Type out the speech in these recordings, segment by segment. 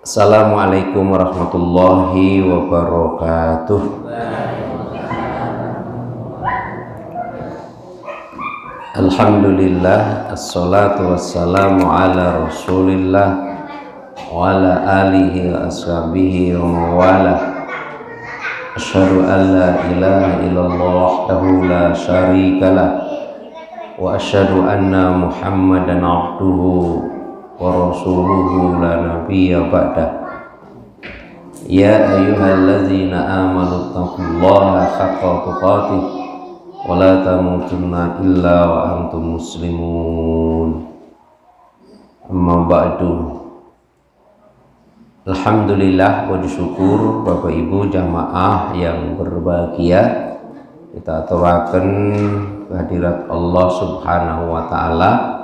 Assalamualaikum warahmatullahi wabarakatuh. Alhamdulillah, assalatu wassalamu ala rasulillah wa ala alihi wa ashabihi wa mawala. Asyhadu an la ilaha illallah wahdahu la syarikalah wa asyhadu anna muhammadan abduhu wa rasuluhu la nabiyya ba'dah. Ya ayyuhallazina amanu taqullaha haqqa tuqatih wa la tamutunna illa wa antum muslimun. Amma ba'du. Alhamdulillah, puji syukur Bapak Ibu jamaah yang berbahagia, kita aturaken kehadirat Allah Subhanahu wa taala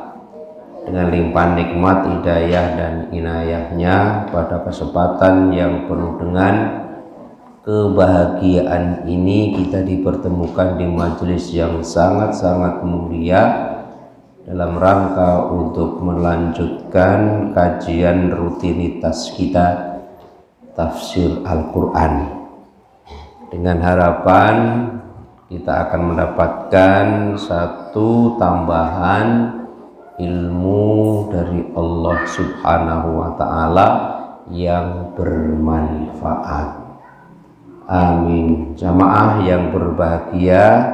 dengan limpahan nikmat, hidayah dan inayahnya pada kesempatan yang penuh dengan kebahagiaan ini. Kita dipertemukan di majelis yang sangat-sangat mulia dalam rangka untuk melanjutkan kajian rutinitas kita tafsir Al-Quran, dengan harapan kita akan mendapatkan satu tambahan ilmu dari Allah Subhanahu wa ta'ala yang bermanfaat. Amin. Jamaah yang berbahagia,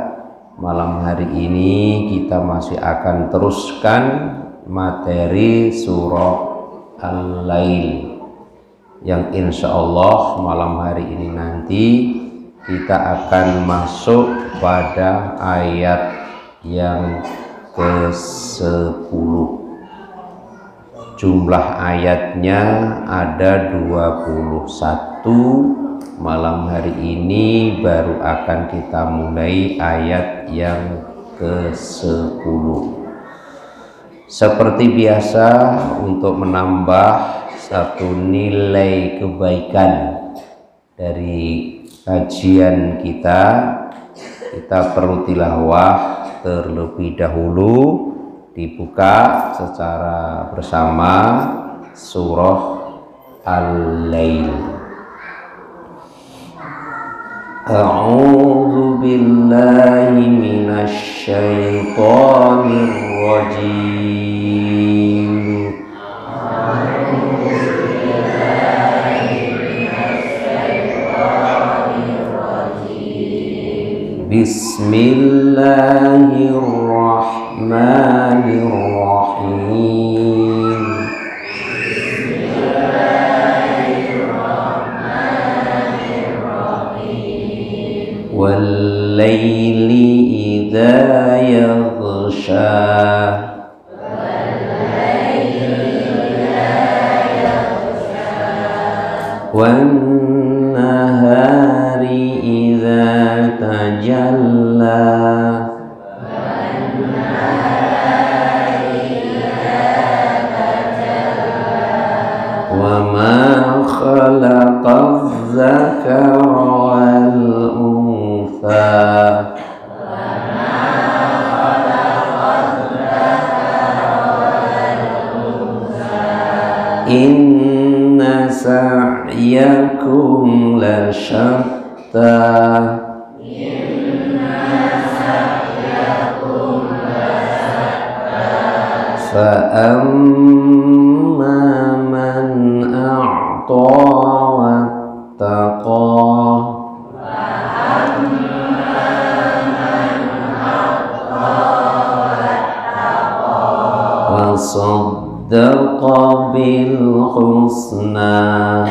malam hari ini kita masih akan teruskan materi surah Al-Lail yang insya Allah malam hari ini nanti kita akan masuk pada ayat yang ke-10. Jumlah ayatnya ada 21. Malam hari ini baru akan kita mulai ayat yang ke-10. Seperti biasa, untuk menambah satu nilai kebaikan dari kajian kita perlu tilawah terlebih dahulu. Dibuka secara bersama surah Al-Lail. A'udzu billahi minasy syaithanir rajim. Bismillahirrahmanirrahim. Wal-laili idza yaghsha. Wan-nahari idza tajalla. Wa ma khalaqadz zakara wal untha. Inna sa'yakum lasyatta. Fa'amma man a'ta wattaqa. Wa saddaqa bil husna.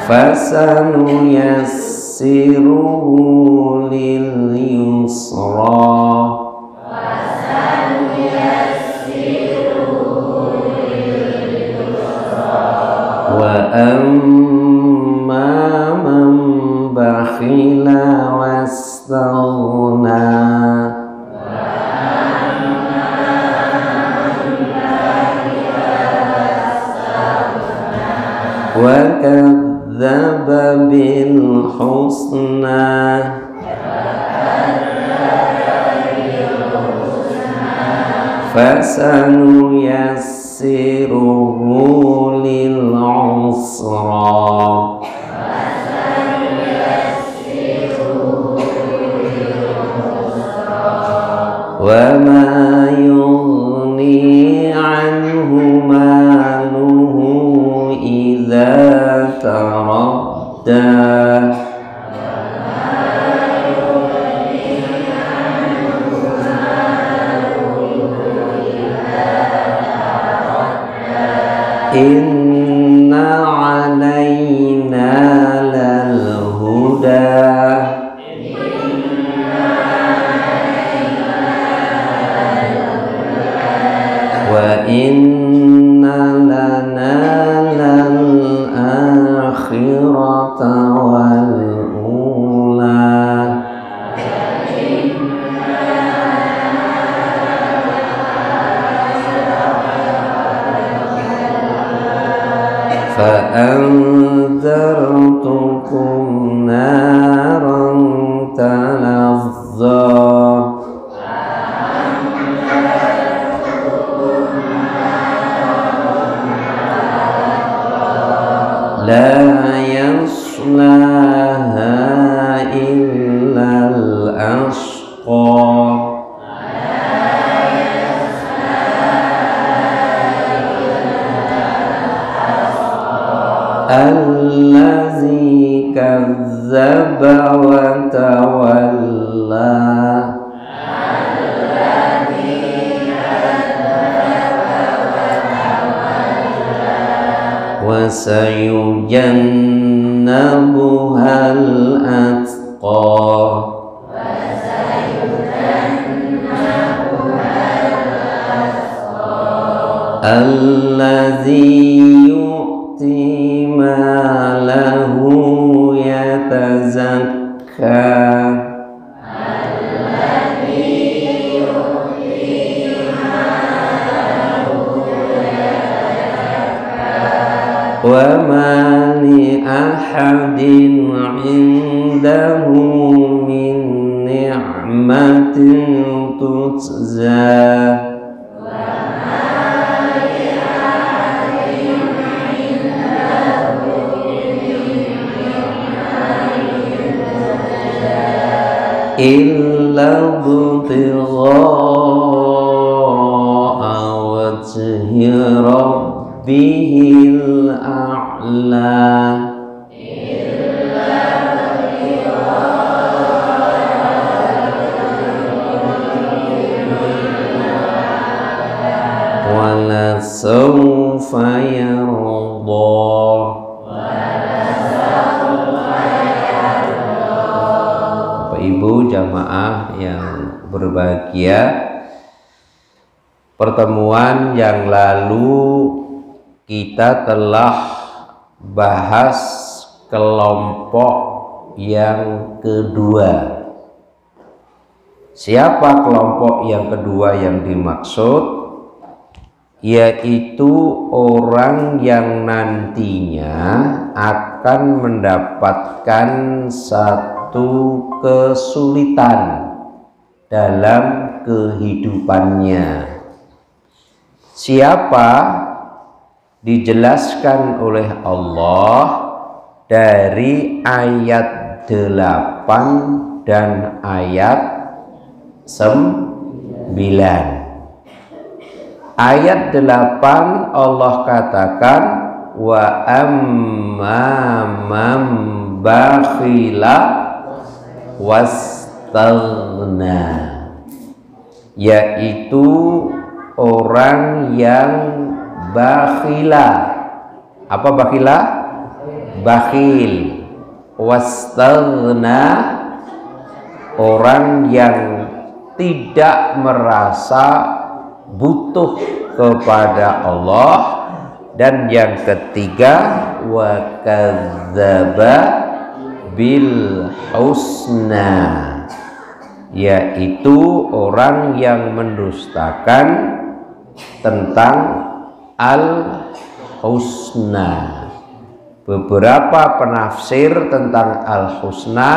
Fasanuyassiruhu lil yusra. Wa amma man bakhila wastaghna. Wa kadzdzaba bil husna. fasanuyassiruhu lil usra wa ma yughni anhu maluhu idza taradda inna alayna lal huda wa inna lana lal akhirata wal ula فأنذرتكم نارا تلظى لا يصلاها إلا الأشقى الذي كذب وتولى وسيجنبها الأتقى الذي يؤتي ماله يتزكى وما لأحد عنده من نعمة تجزى إلا ابتغاء وجه ربه الأعلى ولسوف يرضى. Ibu jamaah yang berbahagia, pertemuan yang lalu kita telah bahas kelompok yang kedua. Siapa kelompok yang kedua yang dimaksud? Yaitu orang yang nantinya akan mendapatkan satu kesulitan dalam kehidupannya. Siapa? Dijelaskan oleh Allah dari ayat 8 dan ayat 9. Ayat 8 Allah katakan wa amma man bakhila wastaghna, yaitu orang yang bakhila. Apa bakhila? Bakhil. Wastaghna, orang yang tidak merasa butuh kepada Allah. Dan yang ketiga, wa kadzdzaba bil husna, yaitu orang yang mendustakan tentang al husna. Beberapa penafsir tentang al husna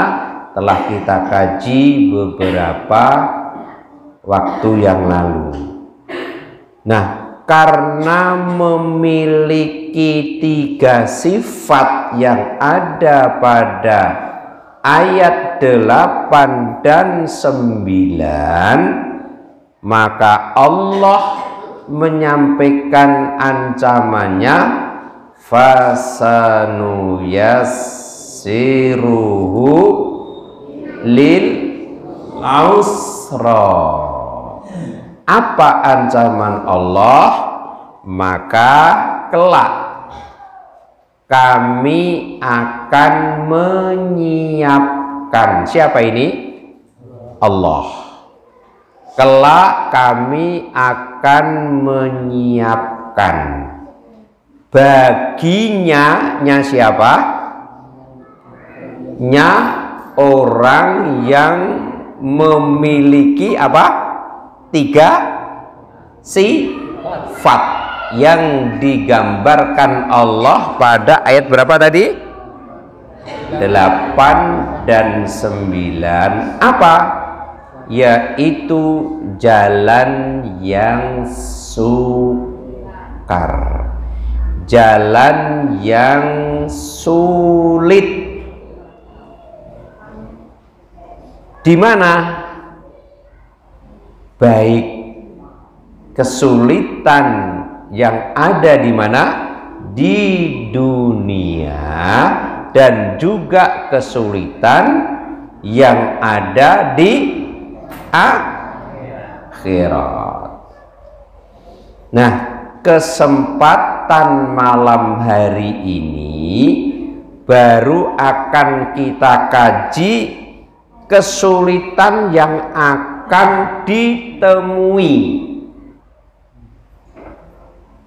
telah kita kaji beberapa waktu yang lalu. Nah, karena memiliki 3 sifat yang ada pada ayat 8 dan 9, maka Allah menyampaikan ancamannya, fasanu yassiruhu lil usra. Apa ancaman Allah? Maka kelak kami akan menyiapkan. Siapa ini? Allah. Kelak kami akan menyiapkan baginya, nya siapa? Nya orang yang memiliki apa? 3 sifat yang digambarkan Allah pada ayat berapa tadi? 8 dan 9. Apa? Yaitu jalan yang sukar, jalan yang sulit. Di mana? Baik kesulitan yang ada di mana? Di dunia, dan juga kesulitan yang ada di akhirat. Nah, kesempatan malam hari ini baru akan kita kaji kesulitan yang akan ditemui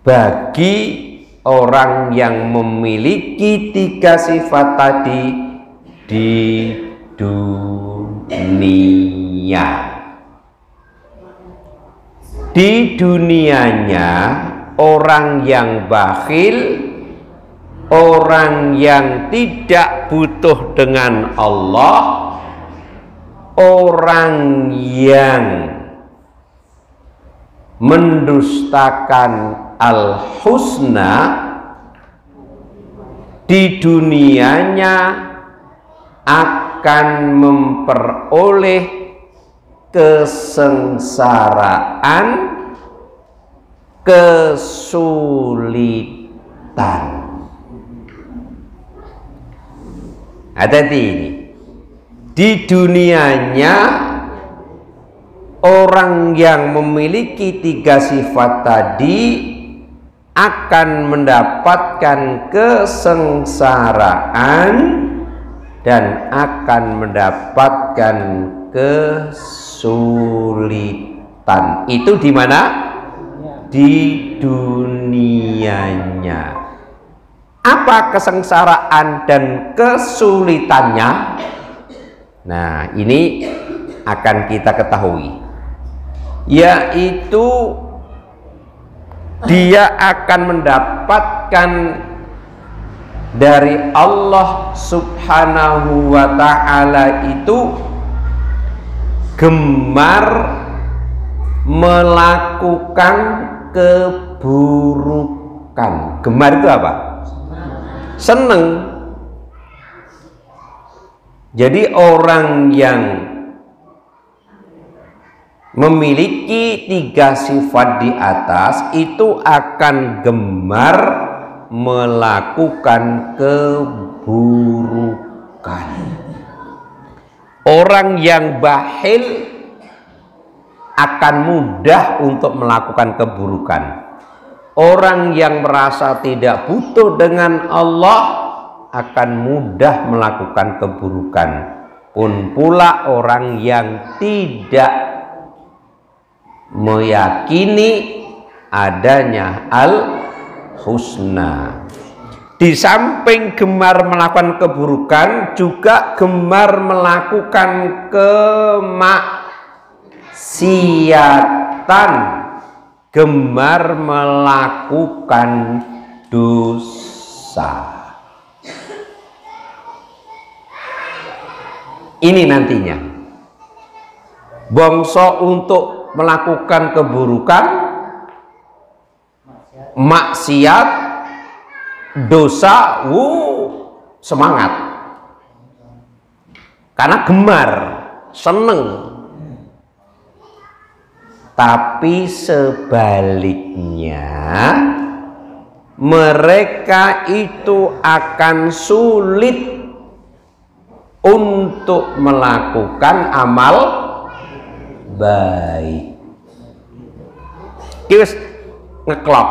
bagi orang yang memiliki 3 sifat tadi di dunia. Di dunianya, orang yang bakhil, orang yang tidak butuh dengan Allah, orang yang mendustakan al-husna, di dunianya akan memperoleh kesengsaraan, kesulitan. Hati-hati ini. Di dunianya orang yang memiliki 3 sifat tadi akan mendapatkan kesengsaraan dan akan mendapatkan kesulitan. Itu di mana? Di dunianya. Apa kesengsaraan dan kesulitannya? Nah, ini akan kita ketahui, yaitu dia akan mendapatkan dari Allah Subhanahu wa ta'ala itu gemar melakukan keburukan. Gemar itu apa? Seneng. Jadi orang yang memiliki 3 sifat di atas itu akan gemar melakukan keburukan. Orang yang bakhil akan mudah untuk melakukan keburukan. Orang yang merasa tidak butuh dengan Allah akan mudah melakukan keburukan. Pun pula orang yang tidak meyakini adanya al-husna, di samping gemar melakukan keburukan, juga gemar melakukan kemaksiatan, gemar melakukan dosa. Ini nantinya bangsa untuk melakukan keburukan maksiat, dosa, semangat. Karena gemar, seneng. Tapi sebaliknya mereka itu akan sulit untuk melakukan amal baik. Kiwis ngeklok.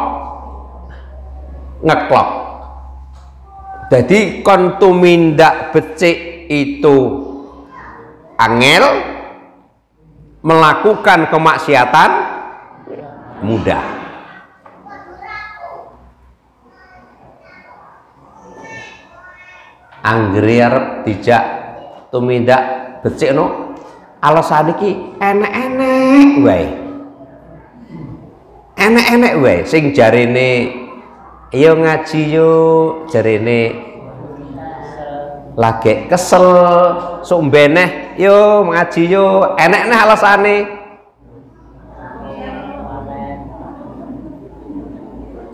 Jadi kon tumindak becik itu angel, melakukan kemaksiatan mudah. Anggere arep dijak tumindak becik no, alasan iki enek-enek wae. Enek-enek wae sing jarene yo ngaji yo, jarene lagi kesel sok beneh yo ngaji yo, enek-enek alasane.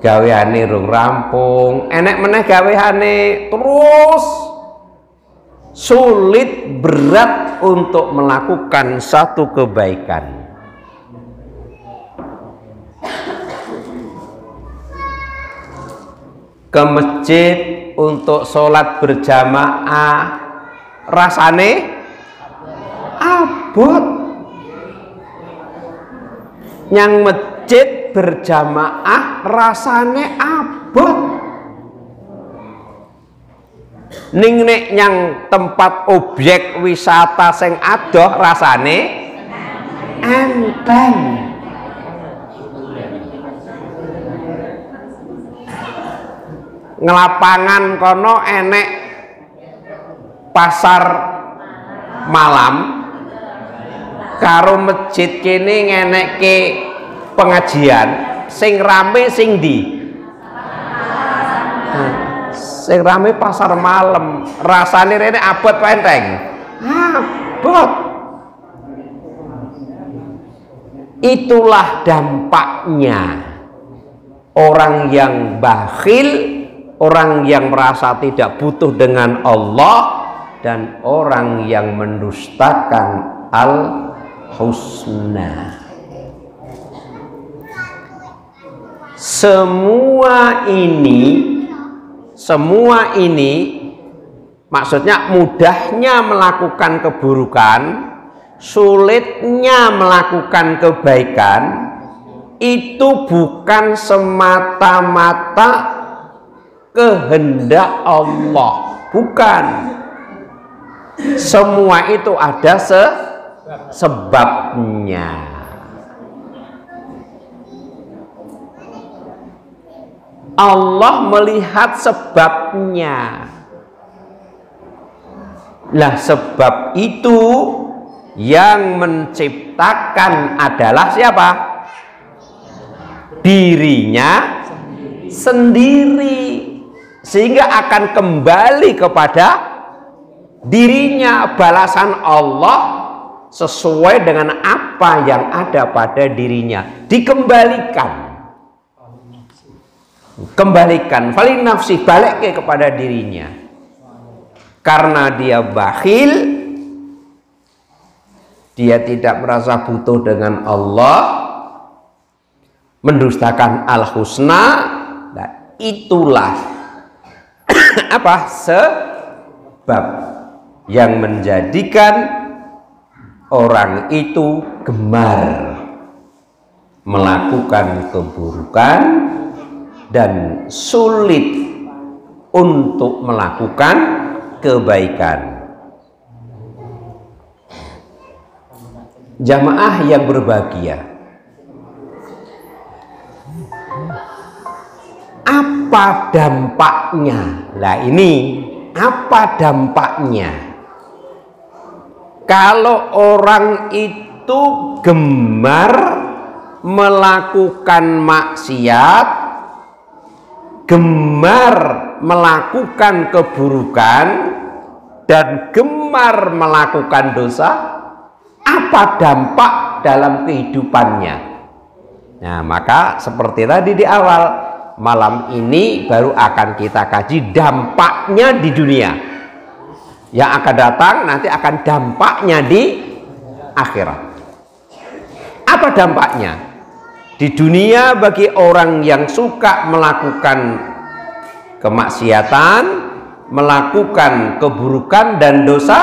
Gaweane rung rampung, enek meneh gaweane, terus sulit, berat untuk melakukan satu kebaikan. Ke masjid untuk sholat berjamaah rasane abot. Yang masjid berjamaah rasane abot. Ning nek nyang tempat objek wisata sing adoh rasane enteng. Ngelapangan kono enek pasar malam, karo masjid kene ngenekke pengajian, sing rame sing ndi? Sing rame pasar malam, rasane rene abot apa enteng? Abot. Itulah dampaknya orang yang bakhil, orang yang merasa tidak butuh dengan Allah, dan orang yang mendustakan al-husna. Semua ini maksudnya mudahnya melakukan keburukan, sulitnya melakukan kebaikan, itu bukan semata-mata kehendak Allah, bukan. Semua itu ada sebabnya. Allah melihat sebabnya. Lah sebab itu yang menciptakan adalah siapa? Dirinya sendiri. Sehingga akan kembali kepada dirinya, balasan Allah sesuai dengan apa yang ada pada dirinya, kembalikan falin nafsi, balik kepada dirinya. Karena dia bakhil, dia tidak merasa butuh dengan Allah, mendustakan al-husna. Nah, itulah apa sebab yang menjadikan orang itu gemar melakukan keburukan dan sulit untuk melakukan kebaikan. Jamaah yang berbahagia, apa dampaknya? Lah ini apa dampaknya kalau orang itu gemar melakukan maksiat, gemar melakukan keburukan, dan gemar melakukan dosa? Apa dampak dalam kehidupannya? Nah, maka seperti tadi di awal, malam ini baru akan kita kaji dampaknya di dunia. Yang akan datang nanti akan dampaknya di akhirat. Apa dampaknya? Di dunia bagi orang yang suka melakukan kemaksiatan, melakukan keburukan dan dosa,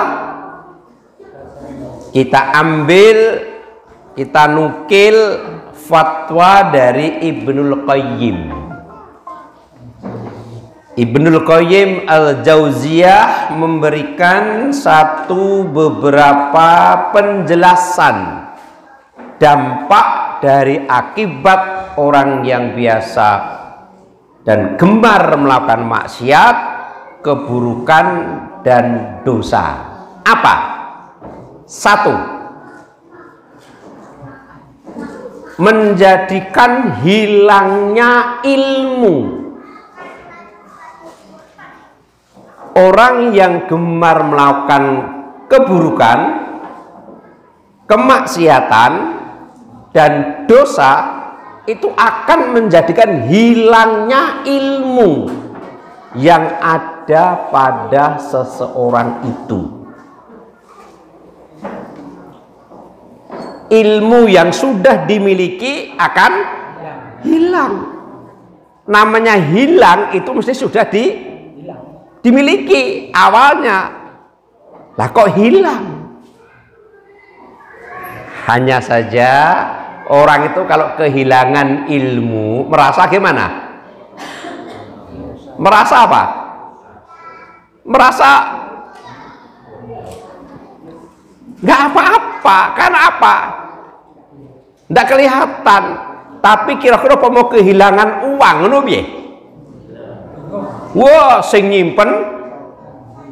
kita nukil fatwa dari Ibnul Qayyim. Ibnul Qayyim Al-Jauziyah memberikan beberapa penjelasan dampak dari akibat orang yang biasa dan gemar melakukan maksiat, keburukan dan dosa. Apa? 1. Menjadikan hilangnya ilmu. Orang yang gemar melakukan keburukan, kemaksiatan dan dosa itu akan menjadikan hilangnya ilmu yang ada pada seseorang itu. Ilmu yang sudah dimiliki akan hilang. Namanya hilang itu mesti sudah dimiliki awalnya. Lah kok hilang? Hanya saja orang itu kalau kehilangan ilmu merasa gimana? Merasa apa? Merasa nggak apa-apa. Karena apa? Nggak kelihatan. Tapi kira-kira apa mau kehilangan uang, ngono piye? Wah, sing nyimpen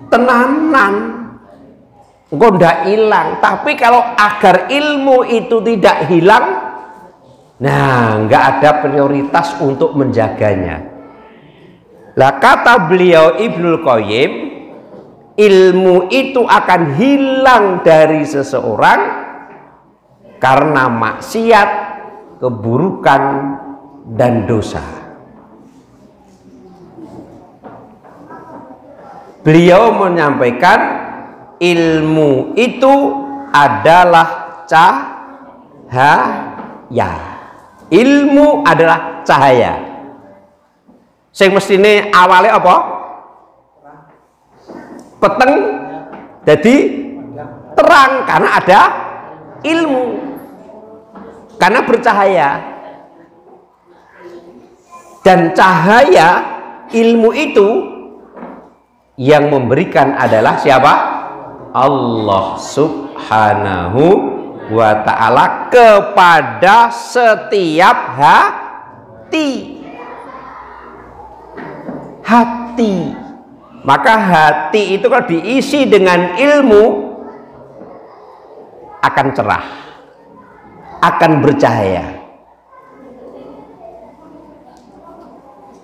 tenanan. Engko ndak hilang. Tapi kalau agar ilmu itu tidak hilang, nah, nggak ada prioritas untuk menjaganya. Lah kata beliau Ibnul Qayyim, ilmu itu akan hilang dari seseorang karena maksiat, keburukan dan dosa. Beliau menyampaikan ilmu itu adalah cahaya. Ilmu adalah cahaya. Sing mestine awale apa? Peteng jadi terang karena ada ilmu. Karena bercahaya. Dan cahaya ilmu itu yang memberikan adalah siapa? Allah Subhanahu wa ta'ala kepada setiap hati. Maka hati itu kalau diisi dengan ilmu akan cerah, akan bercahaya.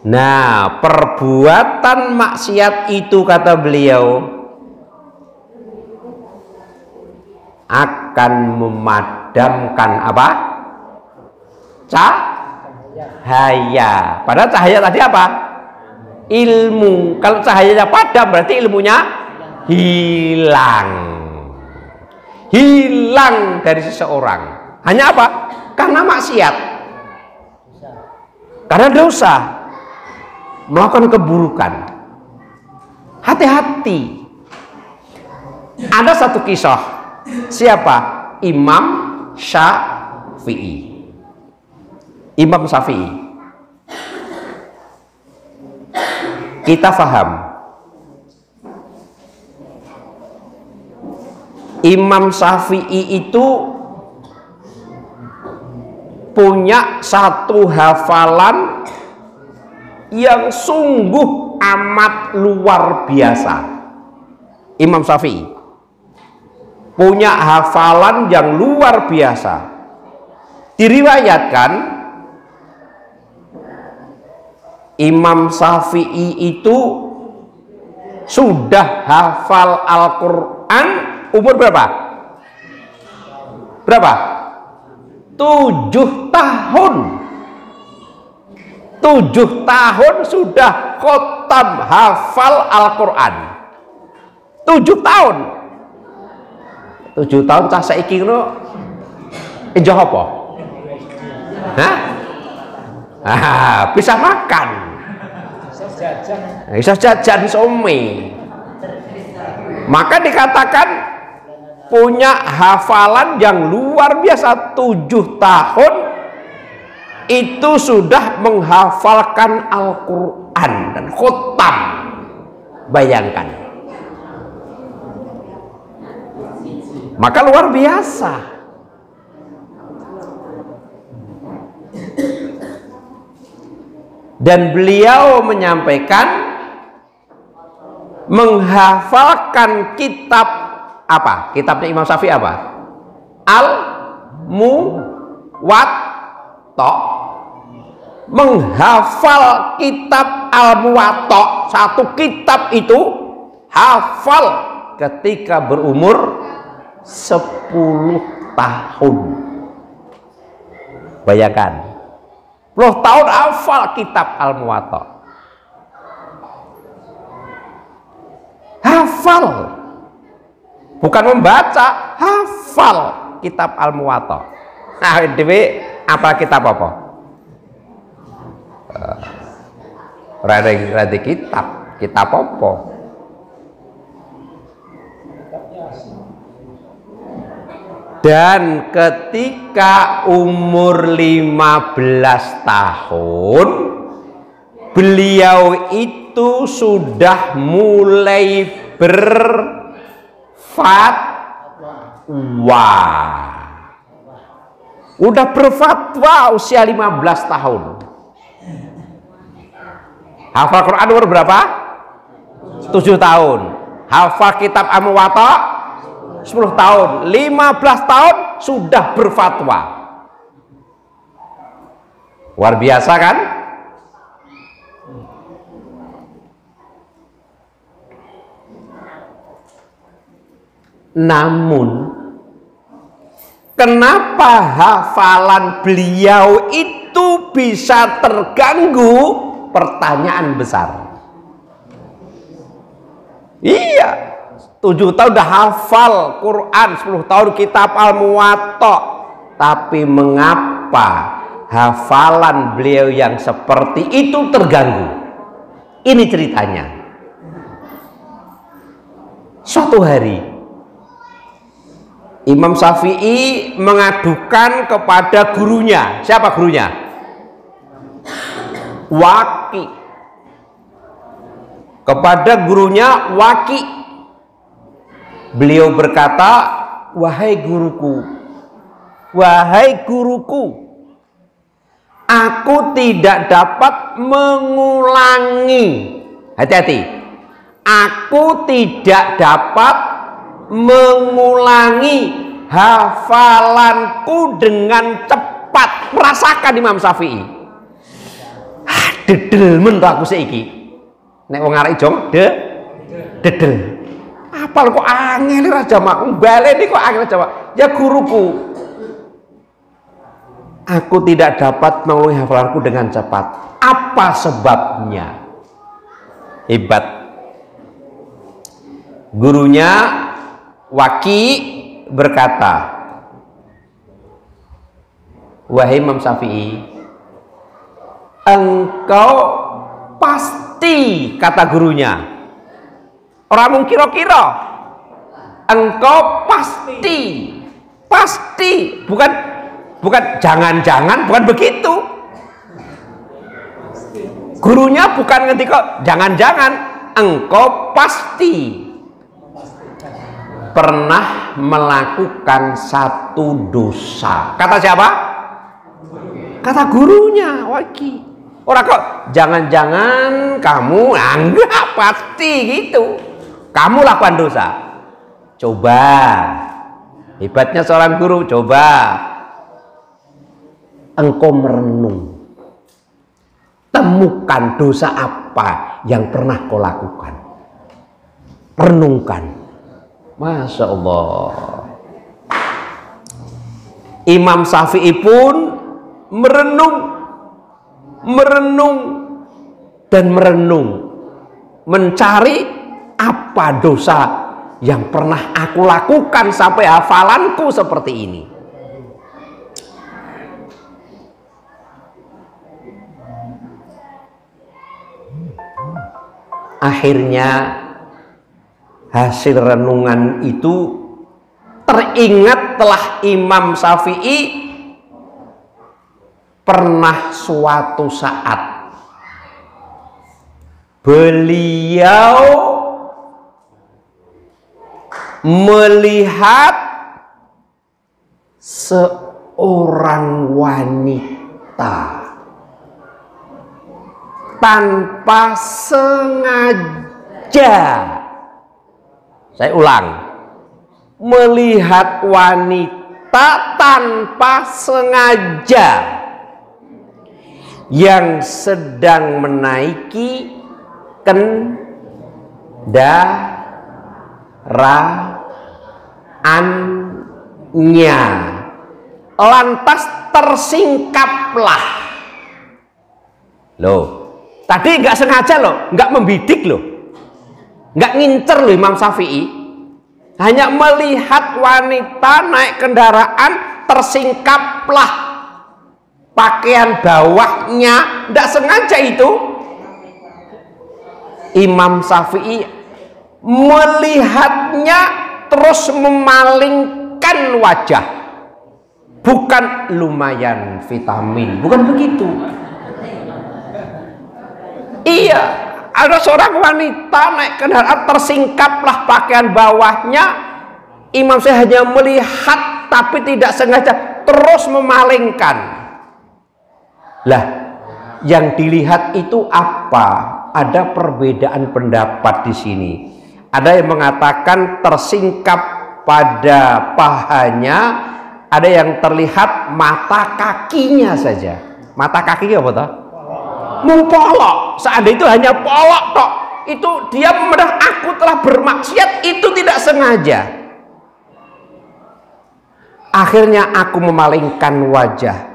Nah, perbuatan maksiat itu kata beliau akan memadamkan apa? Cahaya. Padahal cahaya tadi apa? Ilmu. Kalau cahayanya padam berarti ilmunya hilang. Hilang dari seseorang. Hanya apa? Karena maksiat. Karena dosa. Melakukan keburukan. Hati-hati. Ada satu kisah. Siapa? Imam Syafi'i. Imam Syafi'i. Kita faham. Imam Syafi'i itu punya satu hafalan yang sungguh amat luar biasa. Imam Syafi'i punya hafalan yang luar biasa. Diriwayatkan Imam Syafi'i itu sudah hafal Al-Quran umur berapa? Berapa? 7 tahun. 7 tahun sudah khotam hafal Al-Quran. 7 tahun. 7 tahun cah saiki ngono enjoh apa? Hah? Bisa makan. Bisa jajan some. Maka dikatakan punya hafalan yang luar biasa. 7 tahun itu sudah menghafalkan Al-Quran dan khotam. Bayangkan. Maka luar biasa. Dan beliau menyampaikan menghafalkan kitab apa? Kitabnya Imam Syafi'i apa? Al-Muwatta. Menghafal kitab Al-Muwatta, satu kitab itu hafal ketika berumur 10 tahun. Bayangkan, 10 tahun hafal kitab Al-Muwatta. Hafal, bukan membaca, hafal kitab Al-Muwatta. Nah, apa kitab apa? Rada kitab apa? Dan ketika umur 15 tahun beliau itu sudah mulai berfatwa. Udah berfatwa usia 15 tahun. Hafal Quran umur berapa? 7 tahun. Hafal kitab Al-Muwatta 10 tahun. 15 tahun sudah berfatwa. Luar biasa kan? Namun kenapa hafalan beliau itu bisa terganggu? Pertanyaan besar. Iya, 7 tahun udah hafal Quran, 10 tahun kitab Al-Muwatta. Tapi mengapa hafalan beliau yang seperti itu terganggu? Ini ceritanya. Suatu hari Imam Syafi'i mengadukan kepada gurunya. Siapa gurunya? Waki. Kepada gurunya Waki. Beliau berkata, wahai guruku, aku tidak dapat mengulangi. Hati-hati. Aku tidak dapat mengulangi hafalanku dengan cepat. Merasakan Imam Syafi'i. Dedel men aku saiki. Nek wong arek jong dedel. Apal kok angel ra jamak, baleni kok angel jamak. Ya guruku. Aku tidak dapat mengulangi hafalanku dengan cepat. Apa sebabnya? Hebat. Gurunya Waki berkata, wahai Imam Syafi'i, engkau pasti, kata gurunya, orang mung kira-kira, engkau pasti, bukan jangan-jangan, bukan begitu. Gurunya bukan ngetika jangan-jangan, engkau pasti pernah melakukan satu dosa. Kata siapa? Kata gurunya Waki. Orang kok jangan-jangan kamu anggap pasti gitu. Kamu lakukan dosa. Coba. Hebatnya seorang guru, coba engkau merenung. Temukan dosa apa yang pernah kau lakukan. Renungkan. Masya Allah. Imam Syafi'i pun merenung. merenung dan merenung, mencari apa dosa yang pernah aku lakukan sampai hafalanku seperti ini. Akhirnya hasil renungan itu teringatlah Imam Syafi'i pernah suatu saat beliau melihat seorang wanita tanpa sengaja. Saya ulang, melihat wanita tanpa sengaja yang sedang menaiki kendaraannya, lantas tersingkaplah. Loh, tadi nggak sengaja loh, nggak membidik loh, nggak ngincer loh Imam Syafi'i, hanya melihat wanita naik kendaraan, tersingkaplah pakaian bawahnya, nggak sengaja itu. Imam Syafi'i melihatnya terus memalingkan wajah, bukan lumayan vitamin, bukan begitu. Iya, ada seorang wanita naik kendaraan, tersingkaplah pakaian bawahnya. Imam saya hanya melihat tapi tidak sengaja, terus memalingkan. Lah, yang dilihat itu apa? Ada perbedaan pendapat di sini. Ada yang mengatakan tersingkap pada pahanya, ada yang terlihat mata kakinya saja. Mata kakinya apa toh? Mempolok. Seandainya itu hanya polok tok, itu dia memandang aku telah bermaksiat, itu tidak sengaja. Akhirnya aku memalingkan wajah.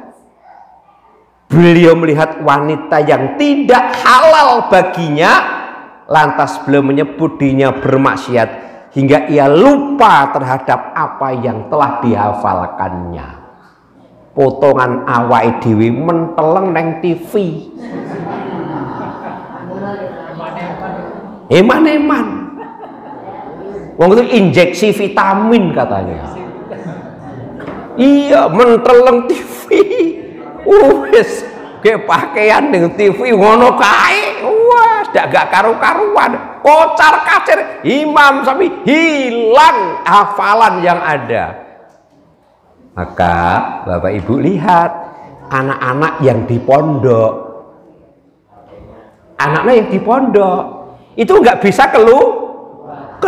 Beliau melihat wanita yang tidak halal baginya, lantas beliau menyebut dirinya bermaksiat hingga ia lupa terhadap apa yang telah dihafalkannya. Potongan awake dhewe menteleng neng TV. Eman-eman. Wong itu injeksi vitamin katanya. Iya, menteleng TV. Wes, kayak pakaian dengan TV ngono kae. Wah, gak karu-karuan. Kocar-kacir. Imam Syafi'i hilang hafalan yang ada. Maka Bapak Ibu lihat anak-anak yang di pondok. Anaknya yang di pondok itu nggak bisa keluar,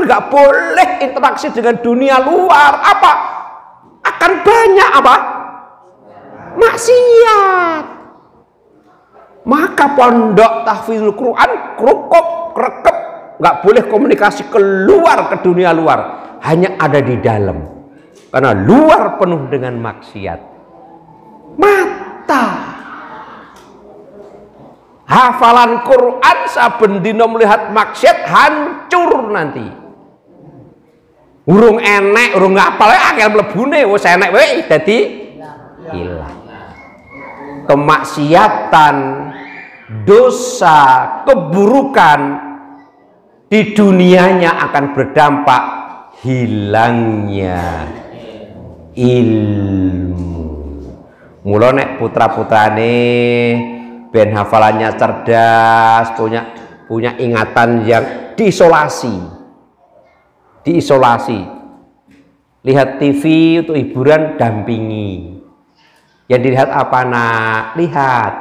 nggak boleh interaksi dengan dunia luar. Apa? Akan banyak apa? Maksiat. Maka pondok tahfidzul Quran rekep, nggak boleh komunikasi keluar ke dunia luar, hanya ada di dalam. Karena luar penuh dengan maksiat. Mata hafalan Quran saben dina melihat maksiat hancur nanti. Urung enek, urung ngapal akeh mlebune wis enek wae dadi hilang. Kemaksiatan, dosa, keburukan di dunianya akan berdampak hilangnya ilmu. Mula nek putra-putrane ben hafalannya cerdas, punya ingatan yang diisolasi. Lihat TV untuk hiburan, dampingi. Yang dilihat apa nak? Lihat.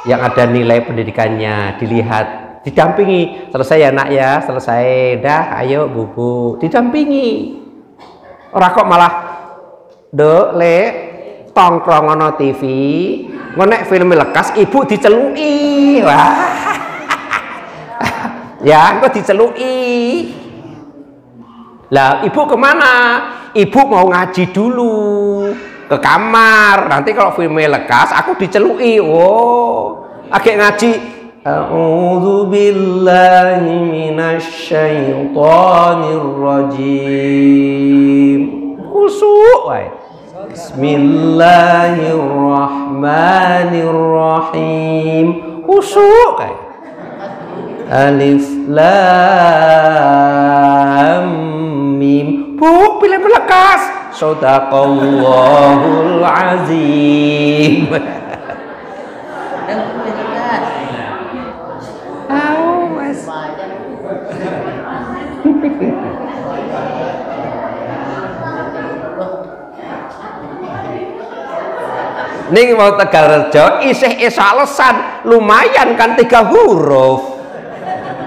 Yang ada nilai pendidikannya, dilihat, didampingi. Selesai ya nak ya, selesai. Dah, ayo bubu, didampingi. Ora kok malah dek le tongkrong ono TV, ngonek film lekas, ibu diceluki. Wah. Ya, kok diceluki. Lah, ibu kemana? Ibu mau ngaji dulu. ke kamar. Nanti kalau filmnya lekas aku diceluki. Oh, agak ngaji. A'udzu billahi minasyaitonir rajim. Khusuk wae. Bismillahirrahmanirrahim. Khusuk wae. Alif lam mim. Bu, pilih lekas. Shadaqallahul azim. Mas. Ning mau Tegalrejo isih alasan lumayan kan 3 huruf.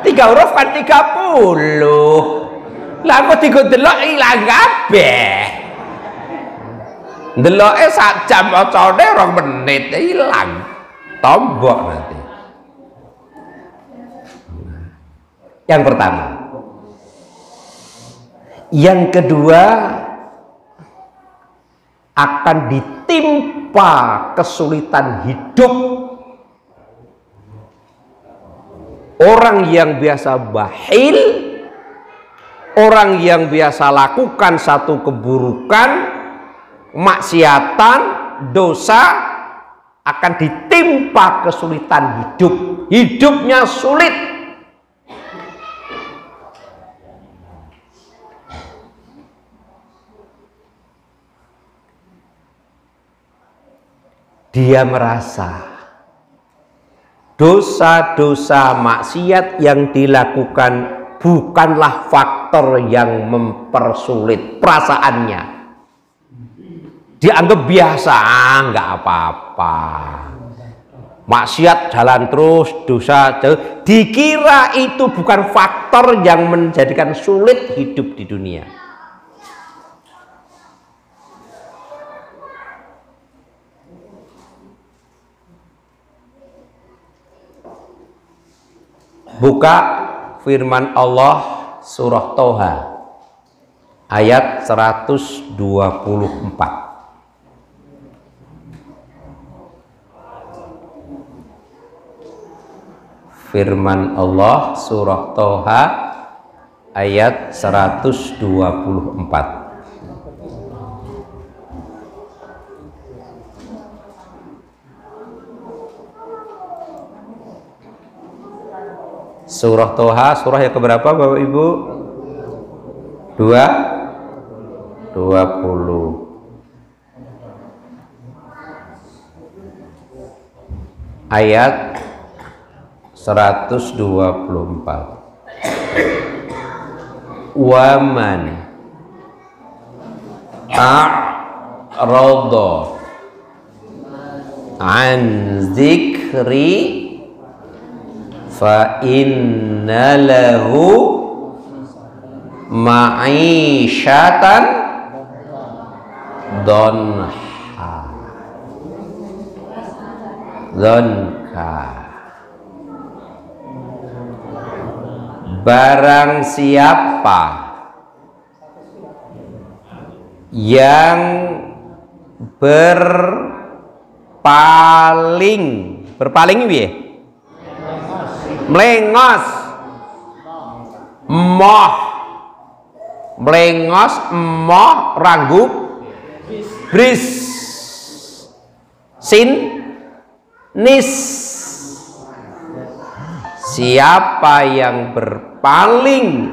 3 huruf kan 30. Lah kok didelok ilang kabeh. Ndeloke sak jam macane 2 menit ilang. Tombok nanti. Yang pertama. Yang kedua, akan ditimpa kesulitan hidup. Orang yang biasa bakhil, orang yang biasa lakukan satu keburukan, maksiatan, dosa, akan ditimpa kesulitan hidup. Hidupnya sulit. Dia merasa dosa-dosa maksiat yang dilakukan bukanlah faktor yang mempersulit perasaannya. Dianggap biasa, nggak apa-apa. Maksiat jalan terus, dosa jauh. Dikira itu bukan faktor yang menjadikan sulit hidup di dunia. Buka firman Allah surah Toha ayat 124. Firman Allah surah Toha ayat 124. Surah Toha, surah yang keberapa Bapak Ibu? 20. Ayat 124. Waman a'rada an zikri fa inna lahu ma'isyatan dhanka. Barang siapa yang berpaling piye? Melengos, ranggup, bris, sin, nis. Siapa yang berpaling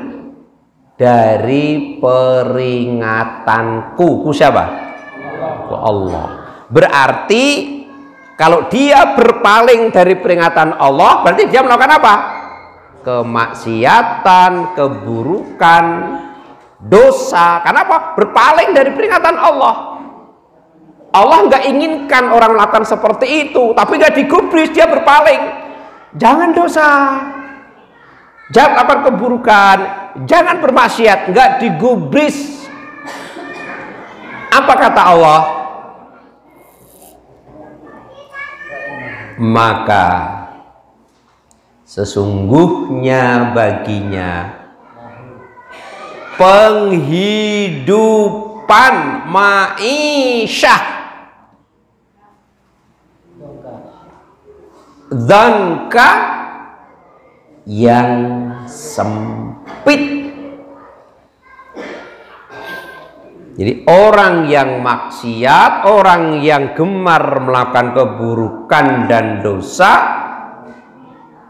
dari peringatanku? Ku siapa? Allah. Berarti kalau dia berpaling dari peringatan Allah, berarti dia melakukan apa? Kemaksiatan, keburukan, dosa. Kenapa? Berpaling dari peringatan Allah. Allah nggak inginkan orang melakukan seperti itu, tapi nggak digubris, dia berpaling. Jangan dosa, jangan melakukan keburukan, jangan bermaksiat, nggak digubris. Apa kata Allah? Maka sesungguhnya baginya penghidupan ma'isyah, dzanka yang sempit. Jadi orang yang maksiat, orang yang gemar melakukan keburukan dan dosa,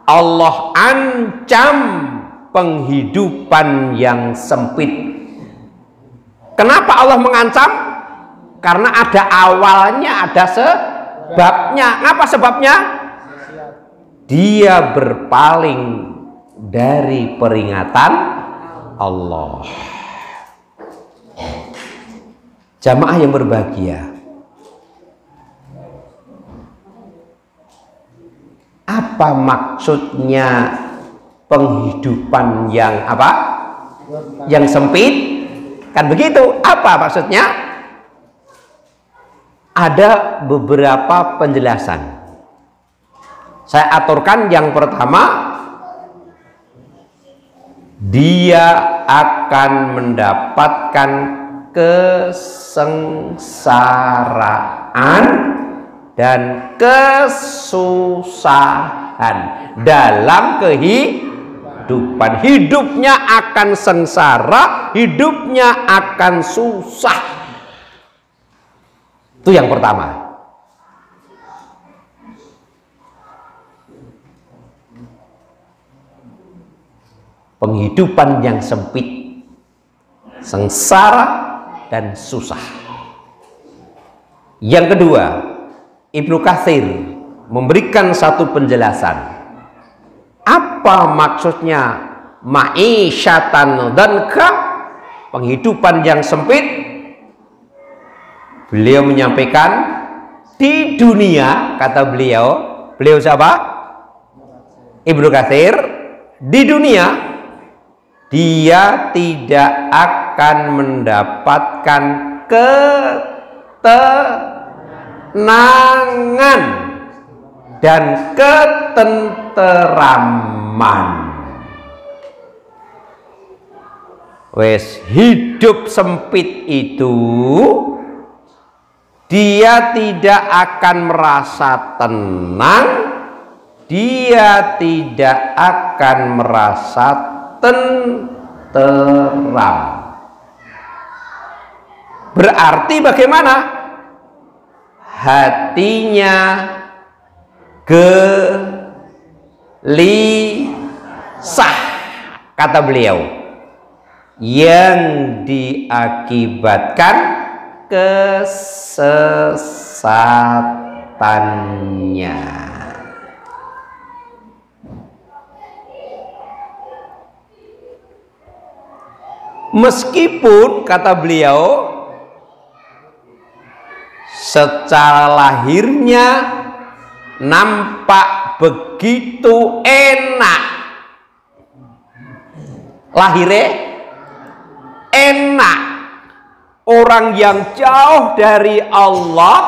Allah ancam penghidupan yang sempit. Kenapa Allah mengancam? Karena ada awalnya, ada sebabnya. Apa sebabnya? Dia berpaling dari peringatan Allah. Jamaah yang berbahagia, apa maksudnya penghidupan yang apa? Yang sempit? Kan begitu. Apa maksudnya? Ada beberapa penjelasan. Saya aturkan yang pertama, dia akan mendapatkan kesengsaraan dan kesusahan dalam kehidupan. Hidupnya akan sengsara, hidupnya akan susah. Itu yang pertama. Penghidupan yang sempit, sengsara dan susah. Yang kedua, Ibnu Katsir memberikan satu penjelasan. Apa maksudnya ma'isyatan dzanka, penghidupan yang sempit? Beliau menyampaikan di dunia, kata beliau siapa? Ibnu Katsir, di dunia dia tidak akan mendapatkan ketenangan dan ketenteraman. Wes, hidup sempit itu dia tidak akan merasa tenang, dia tidak akan merasa tenteram. Berarti bagaimana? Hatinya gelisah, kata beliau, yang diakibatkan kesesatannya. Meskipun, kata beliau, secara lahirnya nampak begitu enak, lahirnya enak, orang yang jauh dari Allah,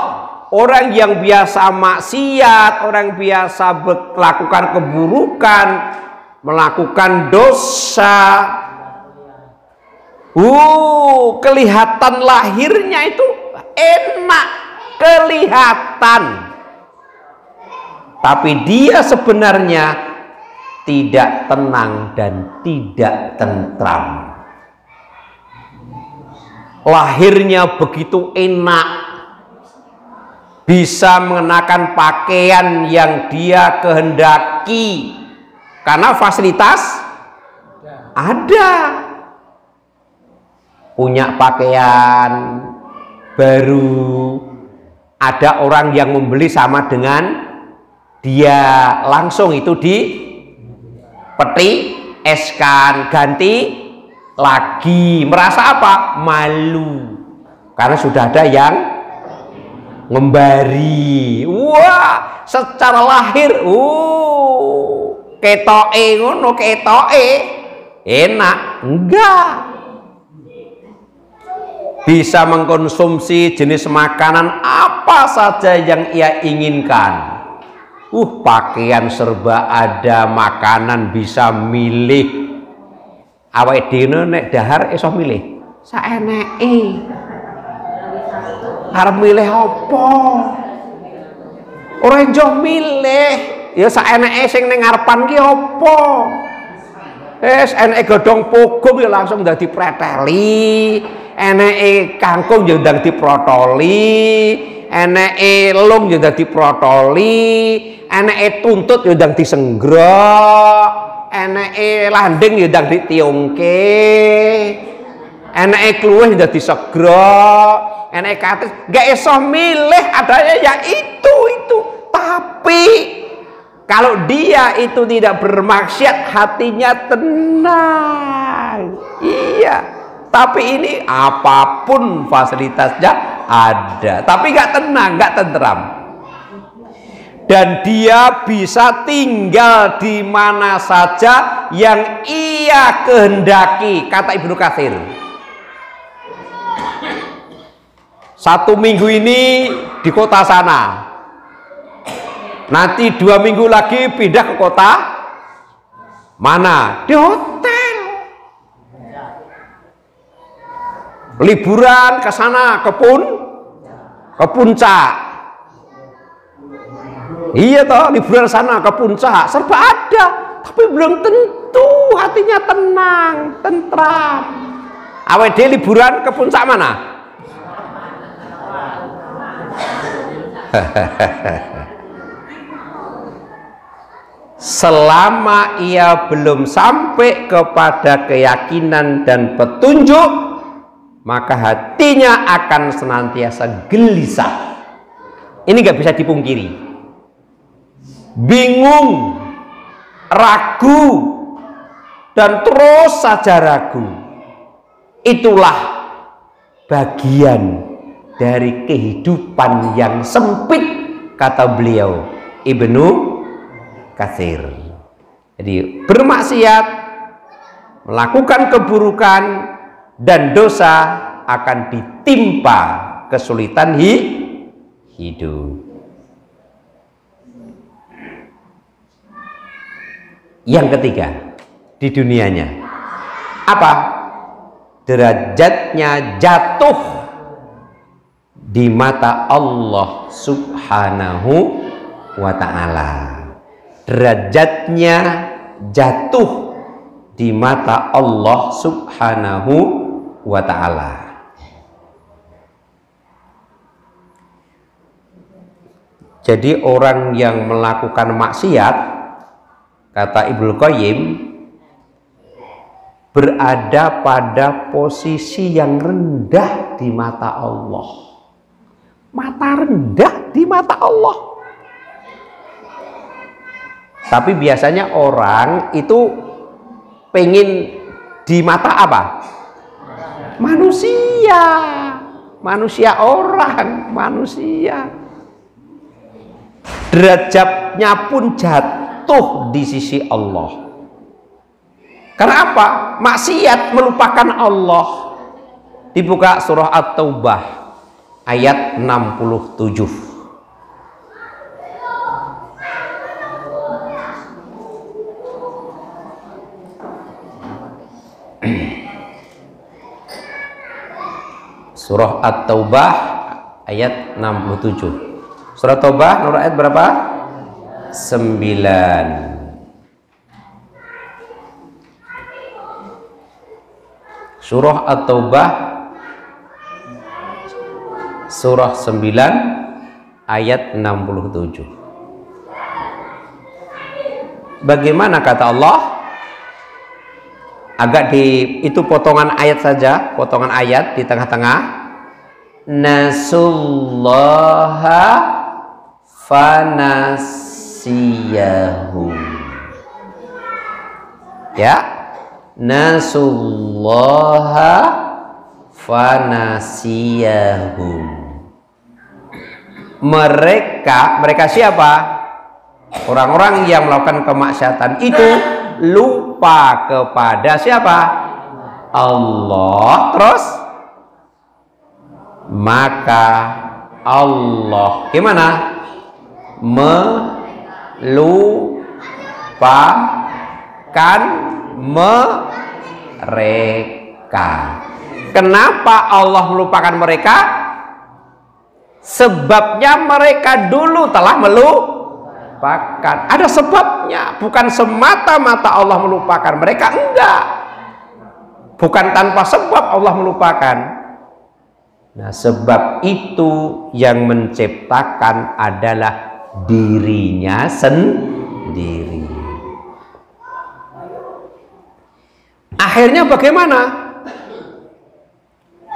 orang yang biasa maksiat, orang biasa melakukan keburukan, melakukan dosa, kelihatan lahirnya itu enak, kelihatan, tapi dia sebenarnya tidak tenang dan tidak tentram. Lahirnya begitu enak, bisa mengenakan pakaian yang dia kehendaki karena fasilitas ada. Punya pakaian baru, ada orang yang membeli sama dengan dia, langsung itu di peti eskan, ganti lagi. Merasa apa? Malu karena sudah ada yang ngembari. Wah, secara lahir ketoke ngono, ketoke enak. Enggak, bisa mengkonsumsi jenis makanan apa saja yang ia inginkan. Pakaian serba ada, makanan bisa milih. Awake dhewe nek dahar iso milih saeneke. Arep milih apa? Ora iso milih. ya saeneke sing ning ngarepan ki apa? Eneke godhong pogong ya langsung dadi preteli, eneke kangkung ya ndang diprotoli, eneke elung ya dadi protoli, eneke tuntut ya ndang disenggrok, eneke landing ya ndang ditiungke, eneke kluwih ya dadi segrok, eneke katis gak iso milih, adanya ya itu. Tapi kalau dia itu tidak bermaksiat, hatinya tenang. Iya. Tapi ini apapun fasilitasnya ada, tapi nggak tenang, nggak tentram. Dan dia bisa tinggal di mana saja yang ia kehendaki, kata Ibnu Katsir. 1 minggu ini di kota sana. Nanti 2 minggu lagi pindah ke kota mana? Di hotel. Liburan ke sana ke puncak. Iya toh, liburan sana ke puncak serba ada, tapi belum tentu hatinya tenang, tentram. Awet dia liburan ke puncak mana? Selama ia belum sampai kepada keyakinan dan petunjuk, maka hatinya akan senantiasa gelisah. Ini nggak bisa dipungkiri. Bingung, ragu, dan terus saja ragu. Itulah bagian dari kehidupan yang sempit, kata beliau Ibnu Katsir. Jadi bermaksiat, melakukan keburukan dan dosa akan ditimpa kesulitan hidup. Yang ketiga, di dunianya apa? Derajatnya jatuh di mata Allah Subhanahu wa ta'ala. Derajatnya jatuh di mata Allah Subhanahu wa ta'ala. Jadi orang yang melakukan maksiat, kata Ibnu Qayyim, berada pada posisi yang rendah di mata Allah. Mata rendah di mata Allah. Tapi biasanya orang itu pengen di mata apa? Manusia. Manusia orang, manusia. Derajatnya pun jatuh di sisi Allah. Karena apa? Maksiat melupakan Allah. Dibuka surah At-Taubah ayat 67. Surah At-Taubah ayat 67. Surah Taubah nur ayat berapa? 9. Surah At-Taubah surah 9 ayat 67. Bagaimana kata Allah? Agak itu potongan ayat saja, potongan ayat di tengah-tengah. Nasullaha fanasiyahum. Ya, nasullaha fanasiyahum. Mereka siapa? Orang-orang yang melakukan kemaksiatan itu lupa kepada siapa? Allah. Terus maka Allah gimana? Melupakan mereka. Kenapa Allah melupakan mereka? Sebabnya mereka dulu telah melupakan. Ada sebabnya, bukan semata-mata Allah melupakan mereka, enggak. Bukan tanpa sebab Allah melupakan. Nah, sebab itu yang menciptakan adalah dirinya sendiri. Akhirnya bagaimana?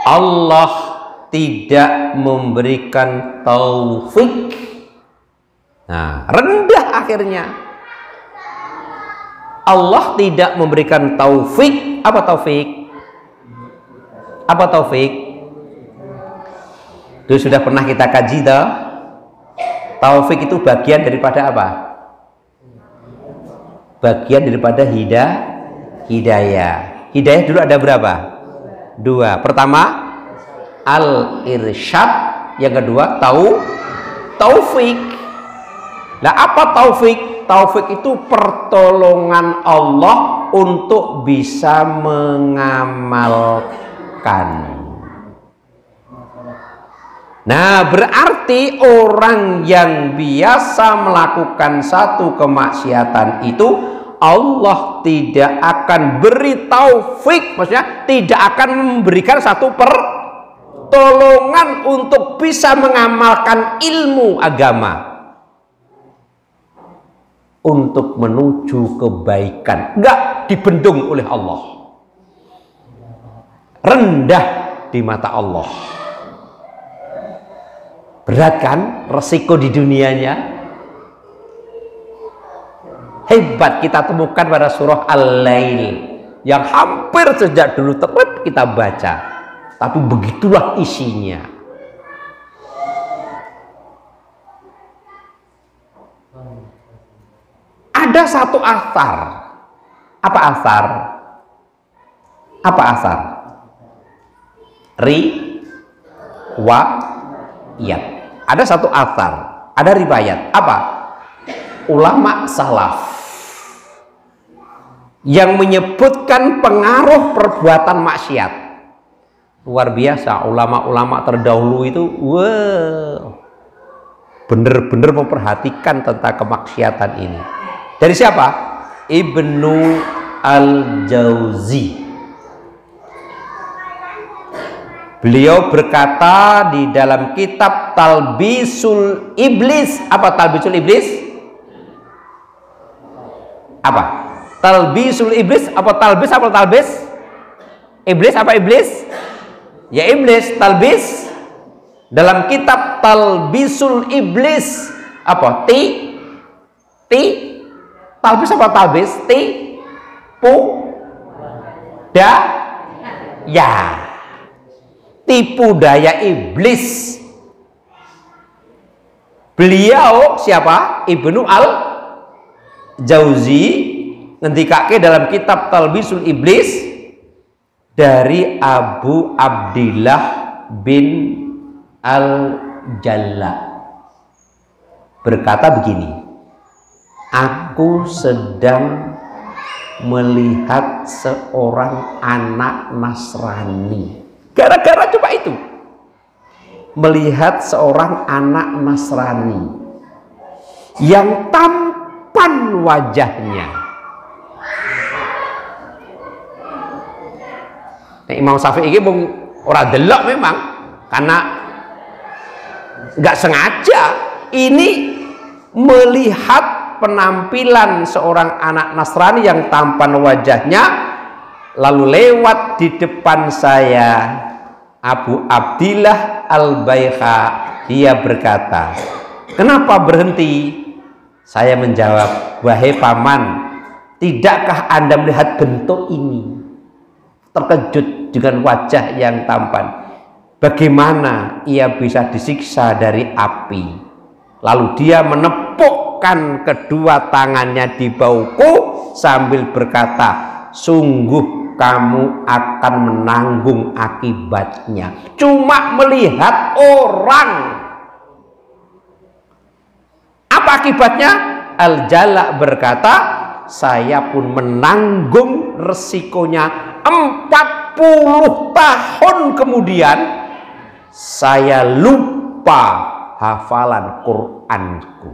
Allah tidak memberikan taufik. Nah, rendah akhirnya. Allah tidak memberikan taufik. Apa taufik? Apa taufik? Itu sudah pernah kita kaji dah. Taufik itu bagian daripada apa? Bagian daripada hidayah. Hidayah dulu ada berapa? Dua. Pertama al-irsyad, yang kedua taufik. Nah, apa taufik? Taufik itu pertolongan Allah untuk bisa mengamalkan. Nah, berarti orang yang biasa melakukan satu kemaksiatan itu Allah tidak akan beri taufik, maksudnya tidak akan memberikan satu pertolongan untuk bisa mengamalkan ilmu agama untuk menuju kebaikan. Enggak dibendung oleh Allah, rendah di mata Allah. Berat kan resiko di dunianya? Hebat kita temukan pada surah Al-Lail yang hampir sejak dulu terus kita baca, tapi begitulah isinya. Ada satu asar. Apa asar? Apa asar? Riwayat. Ada satu asar, ada riwayat. Apa? Ulama salaf yang menyebutkan pengaruh perbuatan maksiat. Luar biasa, ulama-ulama terdahulu itu benar-benar memperhatikan tentang kemaksiatan ini. Dari siapa? Ibnu Al-Jauzi. Beliau berkata di dalam kitab Talbisul Iblis. Apa Talbisul Iblis? Apa? Talbisul Iblis. Apa talbis? Apa talbis? Iblis apa iblis? Ya iblis, talbis. Dalam kitab Talbisul Iblis. Apa? Talbis apa talbis? Tipu daya iblis. Beliau siapa? Ibnu Al-Jauzi ngendikake dalam kitab Talbisul Iblis dari Abu Abdillah bin Al-Jalla, berkata begini, aku sedang melihat seorang anak Nasrani. Gara-gara coba itu, melihat seorang anak Nasrani yang tampan wajahnya. Nah, Imam Syafi'i ini ora delok memang, karena nggak sengaja ini melihat penampilan seorang anak Nasrani yang tampan wajahnya. Lalu lewat di depan saya Abu Abdillah Al-Baikha. Dia berkata, kenapa berhenti? Saya menjawab, wahai paman, tidakkah Anda melihat bentuk ini? Terkejut dengan wajah yang tampan. Bagaimana ia bisa disiksa dari api? Lalu dia menepukkan kedua tangannya di bahuku sambil berkata, sungguh kamu akan menanggung akibatnya. Cuma melihat orang. Apa akibatnya? Al-Jala berkata, saya pun menanggung resikonya. 40 tahun kemudian saya lupa hafalan Quranku.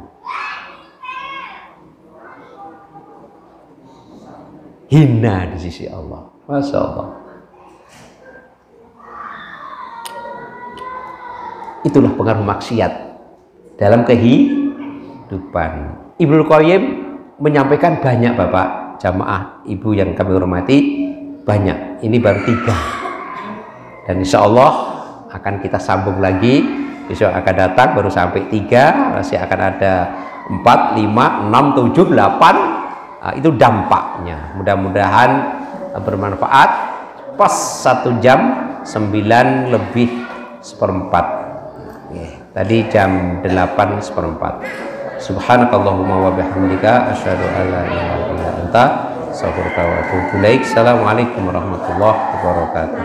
hina di sisi Allah. Masya Allah. Itulah pengaruh maksiat dalam kehidupan. Ibnu Qayyim menyampaikan banyak, Bapak, jamaah, ibu yang kami hormati, banyak. Ini baru 3. Dan insya Allah akan kita sambung lagi. Besok akan datang baru sampai 3. Masih akan ada 4, 5, 6, 7, 8. Itu dampaknya. Mudah-mudahan bermanfaat. Pas 1 jam 9 lebih seperempat. Tadi jam 8:04. Subhanakallahumma wa bihamdika asyhadu an la ilaha illa anta astaghfiruka wa atubu ilaik. Assalamualaikum warahmatullahi wabarakatuh.